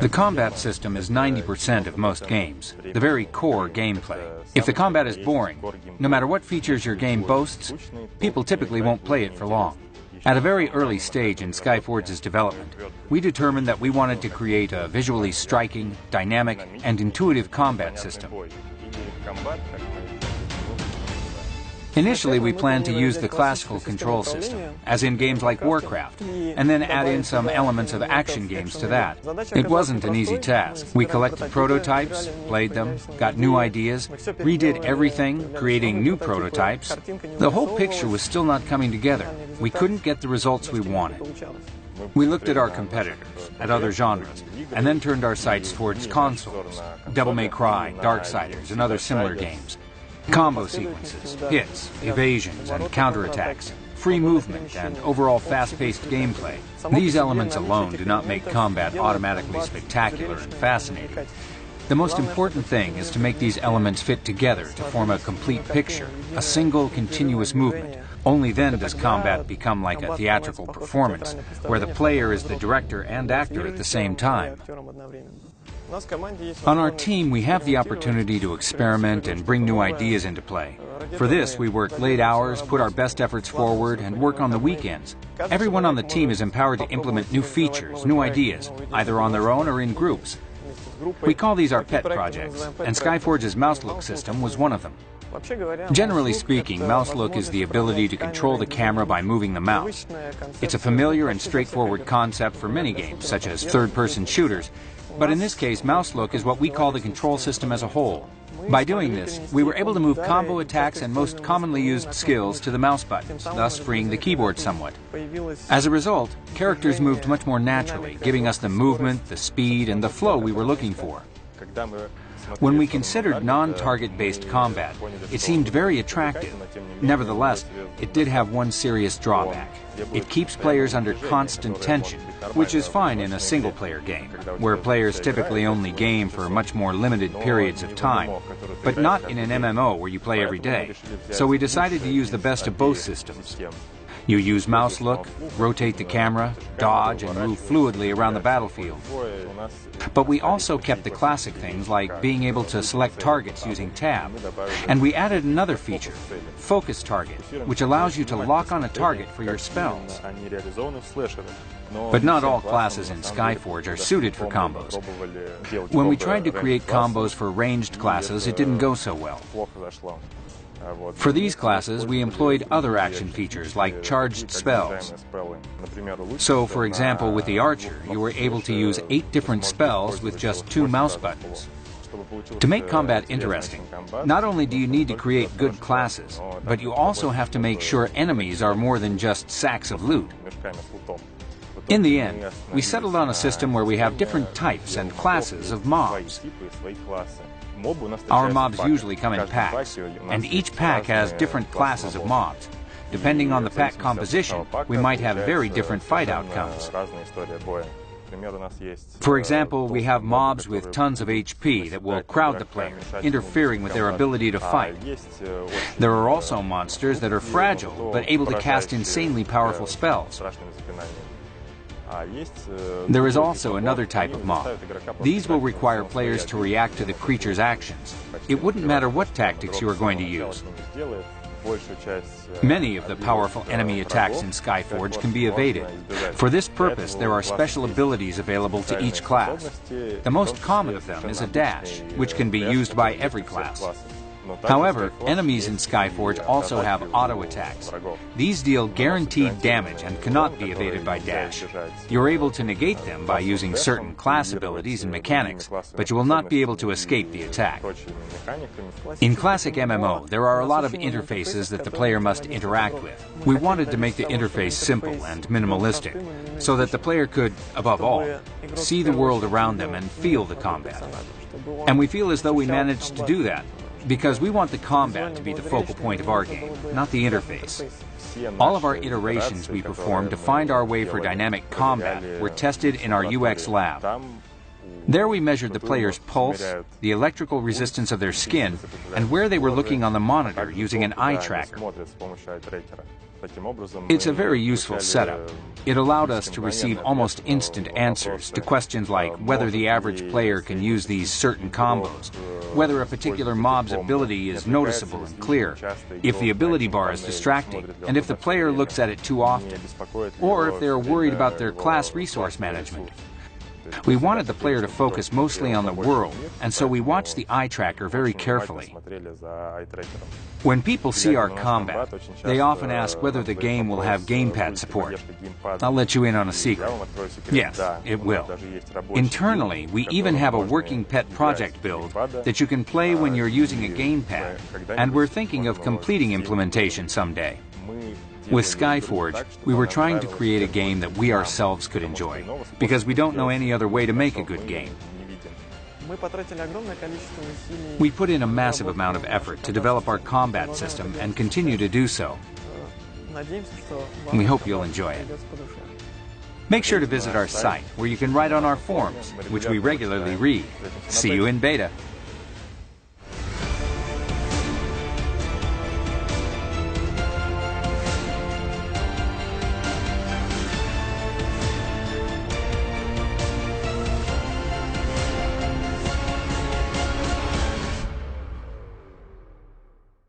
The combat system is 90% of most games, the very core gameplay. If the combat is boring, no matter what features your game boasts, people typically won't play it for long. At a very early stage in Skyforge's development, we determined that we wanted to create a visually striking, dynamic, and intuitive combat system. Initially, we planned to use the classical control system, as in games like Warcraft, and then add in some elements of action games to that. It wasn't an easy task. We collected prototypes, played them, got new ideas, redid everything, creating new prototypes. The whole picture was still not coming together. We couldn't get the results we wanted. We looked at our competitors, at other genres, and then turned our sights towards consoles, Devil May Cry, Darksiders, and other similar games. Combo sequences, hits, evasions, and counterattacks, free movement, and overall fast-paced gameplay. These elements alone do not make combat automatically spectacular and fascinating. The most important thing is to make these elements fit together to form a complete picture, a single continuous movement. Only then does combat become like a theatrical performance, where the player is the director and actor at the same time. On our team, we have the opportunity to experiment and bring new ideas into play. For this, we work late hours, put our best efforts forward, and work on the weekends. Everyone on the team is empowered to implement new features, new ideas, either on their own or in groups. We call these our pet projects, and Skyforge's mouse look system was one of them. Generally speaking, mouse look is the ability to control the camera by moving the mouse. It's a familiar and straightforward concept for many games, such as third-person shooters, but in this case, mouse look is what we call the control system as a whole. By doing this, we were able to move combo attacks and most commonly used skills to the mouse buttons, thus freeing the keyboard somewhat. As a result, characters moved much more naturally, giving us the movement, the speed, and the flow we were looking for. When we considered non-target-based combat, it seemed very attractive. Nevertheless, it did have one serious drawback. It keeps players under constant tension, which is fine in a single-player game, where players typically only game for much more limited periods of time, but not in an MMO where you play every day. So we decided to use the best of both systems. You use mouse look, rotate the camera, dodge, and move fluidly around the battlefield. But we also kept the classic things like being able to select targets using tab. And we added another feature, Focus Target, which allows you to lock on a target for your spells. But not all classes in Skyforge are suited for combos. When we tried to create combos for ranged classes, it didn't go so well. For these classes, we employed other action features like charged spells. So, for example, with the Archer, you were able to use 8 different spells with just 2 mouse buttons. To make combat interesting, not only do you need to create good classes, but you also have to make sure enemies are more than just sacks of loot. In the end, we settled on a system where we have different types and classes of mobs. Our mobs usually come in packs, and each pack has different classes of mobs. Depending on the pack composition, we might have very different fight outcomes. For example, we have mobs with tons of HP that will crowd the player, interfering with their ability to fight. There are also monsters that are fragile, but able to cast insanely powerful spells. There is also another type of mob. These will require players to react to the creature's actions. It wouldn't matter what tactics you are going to use. Many of the powerful enemy attacks in Skyforge can be evaded. For this purpose, there are special abilities available to each class. The most common of them is a dash, which can be used by every class. However, enemies in Skyforge also have auto attacks. These deal guaranteed damage and cannot be evaded by dash. You're able to negate them by using certain class abilities and mechanics, but you will not be able to escape the attack. In classic MMO, there are a lot of interfaces that the player must interact with. We wanted to make the interface simple and minimalistic, so that the player could, above all, see the world around them and feel the combat. And we feel as though we managed to do that, because we want the combat to be the focal point of our game, not the interface. All of our iterations we performed to find our way for dynamic combat were tested in our UX lab. There we measured the player's pulse, the electrical resistance of their skin, and where they were looking on the monitor using an eye tracker. It's a very useful setup. It allowed us to receive almost instant answers to questions like whether the average player can use these certain combos, whether a particular mob's ability is noticeable and clear, if the ability bar is distracting, and if the player looks at it too often, or if they're worried about their class resource management. We wanted the player to focus mostly on the world, and so we watched the eye tracker very carefully. When people see our combat, they often ask whether the game will have gamepad support. I'll let you in on a secret. Yes, it will. Internally, we even have a working pet project build that you can play when you're using a gamepad, and we're thinking of completing implementation someday. With Skyforge, we were trying to create a game that we ourselves could enjoy, because we don't know any other way to make a good game. We put in a massive amount of effort to develop our combat system and continue to do so. We hope you'll enjoy it. Make sure to visit our site, where you can write on our forums, which we regularly read. See you in beta.